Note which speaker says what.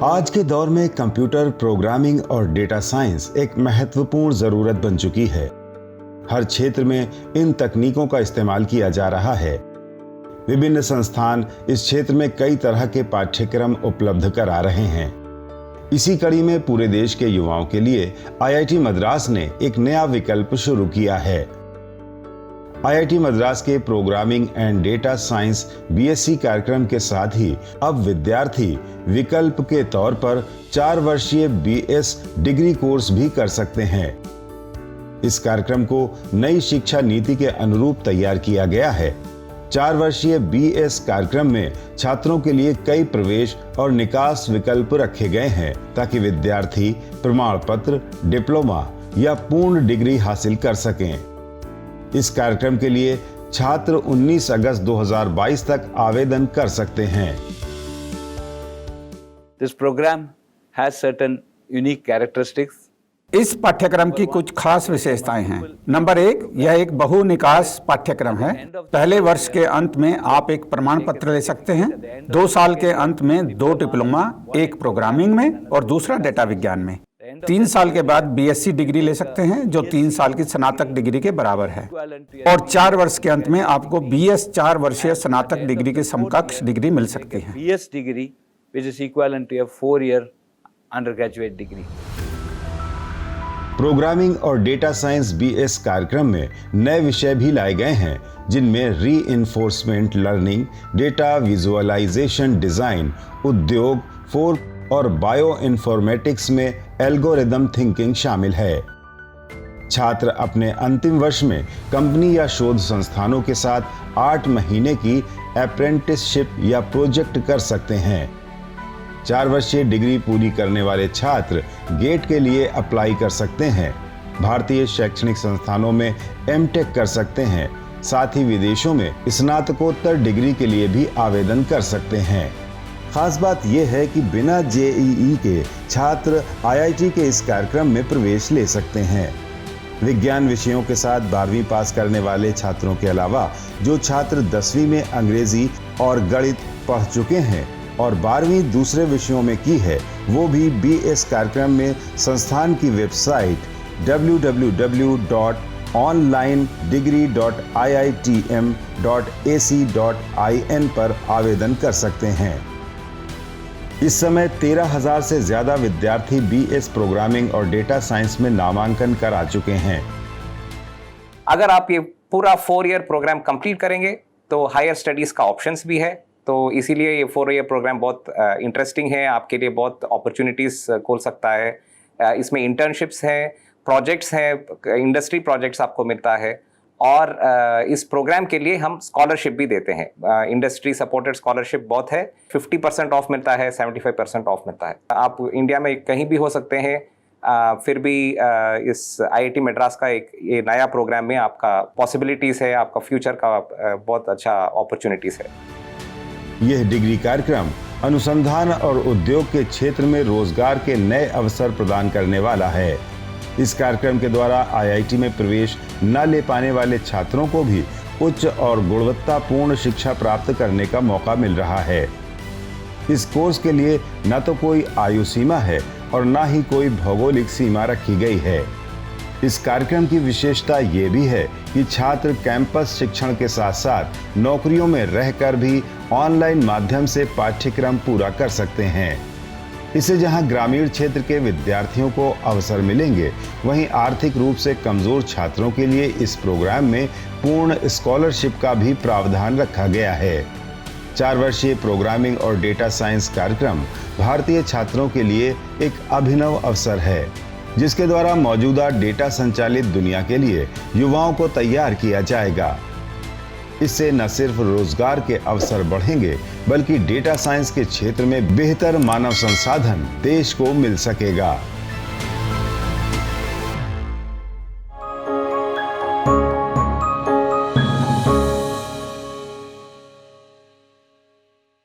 Speaker 1: आज के दौर में कंप्यूटर प्रोग्रामिंग और डेटा साइंस एक महत्वपूर्ण जरूरत बन चुकी है। हर क्षेत्र में इन तकनीकों का इस्तेमाल किया जा रहा है। विभिन्न संस्थान इस क्षेत्र में कई तरह के पाठ्यक्रम उपलब्ध करा रहे हैं। इसी कड़ी में पूरे देश के युवाओं के लिए आईआईटी मद्रास ने एक नया विकल्प शुरू किया है। आईआईटी मद्रास के programming and data science BSc कार्यक्रम के साथ ही अब विद्यार्थी विकल्प के तौर पर 4 वर्षीय बीएस डिग्री कोर्स भी कर सकते हैं। इस कार्यक्रम को नई शिक्षा नीति के अनुरूप तैयार किया गया है। 4 वर्षीय बीएस कार्यक्रम में छात्रों के लिए कई प्रवेश और निकास विकल्प रखे गए हैं ताकि विद्यार्थी प्रमाण पत्र, डिप्लोमा या पूर्ण डिग्री हासिल कर सकें। इस कार्यक्रम के लिए छात्र 19 अगस्त 2022 तक आवेदन कर सकते हैं।
Speaker 2: This program has certain unique characteristics.
Speaker 3: इस पाठ्यक्रम की कुछ खास विशेषताएं हैं। नंबर 1, यह एक बहु निकास पाठ्यक्रम है। पहले वर्ष के अंत में आप एक प्रमाण पत्र ले सकते हैं। 2 साल के अंत में 2 डिप्लोमा, एक प्रोग्रामिंग में और दूसरा डेटा विज्ञान में। 3 साल के बाद बीएससी डिग्री ले सकते हैं जो 3 साल की स्नातक डिग्री के बराबर है। और 4 वर्ष के अंत में आपको बीएस 4 वर्षीय स्नातक डिग्री के समकक्ष डिग्री मिल सकती है।
Speaker 2: BS degree which is equivalent to a 4-year undergraduate degree.
Speaker 1: Programming और डेटा साइंस बीएस कार्यक्रम में नए विषय भी लाए गए हैं जिनमें reinforcement learning, data visualization design, उद्योग 4 और बायो इन्फॉर्मेटिक्स में एल्गोरिदम थिंकिंग शामिल है। छात्र अपने अंतिम वर्ष में कंपनी या शोध संस्थानों के साथ 8 महीने की अप्रेंटिसशिप या प्रोजेक्ट कर सकते हैं। 4 वर्षीय डिग्री पूरी करने वाले छात्र गेट के लिए अप्लाई कर सकते हैं, भारतीय शैक्षणिक संस्थानों में एमटेक कर सकते हैं, साथ ही विदेशों में स्नातकोत्तर डिग्री के लिए भी आवेदन कर सकते हैं। खास बात यह है कि बिना जेईई के छात्र आईआईटी के इस कार्यक्रम में प्रवेश ले सकते हैं। विज्ञान विषयों के साथ 12वीं पास करने वाले छात्रों के अलावा जो छात्र 10वीं में अंग्रेजी और गणित पढ़ चुके हैं और 12वीं दूसरे विषयों में की है, वो भी बीएस कार्यक्रम में संस्थान की वेबसाइट www.onlinedegree.iitm.ac.in पर आवेदन कर सकते हैं। इस समय 13,000 से ज्यादा विद्यार्थी बीएस प्रोग्रामिंग और डेटा साइंस में नामांकन करा चुके हैं।
Speaker 4: अगर आप ये पूरा 4 ईयर प्रोग्राम कंप्लीट करेंगे तो हायर स्टडीज का ऑप्शंस भी है, तो इसीलिए ये 4 ईयर प्रोग्राम बहुत इंटरेस्टिंग है, आपके लिए बहुत अपॉर्चुनिटीज खोल सकता है। इसमें इंटर्नशिप्स हैं, प्रोजेक्ट्स हैं, इंडस्ट्री प्रोजेक्ट्स आपको मिलता है और इस प्रोग्राम के लिए हम स्कॉलरशिप भी देते हैं। इंडस्ट्री सपोर्टेड स्कॉलरशिप बहुत है, 50% ऑफ मिलता है, 75% ऑफ मिलता है। आप इंडिया में कहीं भी हो सकते हैं, फिर भी इस आईआईटी मद्रास का एक ये नया प्रोग्राम में आपका पॉसिबिलिटीज़ है, आपका फ्यूचर का बहुत अच्छा अपॉर्चुनिटीज़ है।
Speaker 1: यह डिग्री कार्यक्रम अनुसंधान और उद्योग के क्षेत्र में रोजगार के नए अवसर प्रदान करने वाला है। इस कार्यक्रम के द्वारा आईआईटी में प्रवेश न ले पाने वाले छात्रों को भी उच्च और गुणवत्तापूर्ण शिक्षा प्राप्त करने का मौका मिल रहा है। इस कोर्स के लिए न तो कोई आयु सीमा है और न ही कोई भौगोलिक सीमा रखी गई है। इस कार्यक्रम की विशेषता ये भी है कि छात्र कैंपस शिक्षण के साथ साथ नौकरियों में रहकर भी ऑनलाइन माध्यम से पाठ्यक्रम पूरा कर सकते हैं। इससे जहां ग्रामीण क्षेत्र के विद्यार्थियों को अवसर मिलेंगे, वहीं आर्थिक रूप से कमजोर छात्रों के लिए इस प्रोग्राम में पूर्ण स्कॉलरशिप का भी प्रावधान रखा गया है। 4 वर्षीय प्रोग्रामिंग और डेटा साइंस कार्यक्रम भारतीय छात्रों के लिए एक अभिनव अवसर है, जिसके द्वारा मौजूदा डेटा संचालित दुनिया के लिए युवाओं को तैयार किया जाएगा। इससे न सिर्फ रोजगार के अवसर बढ़ेंगे, बल्कि डेटा साइंस के क्षेत्र में बेहतर मानव संसाधन देश को मिल सकेगा।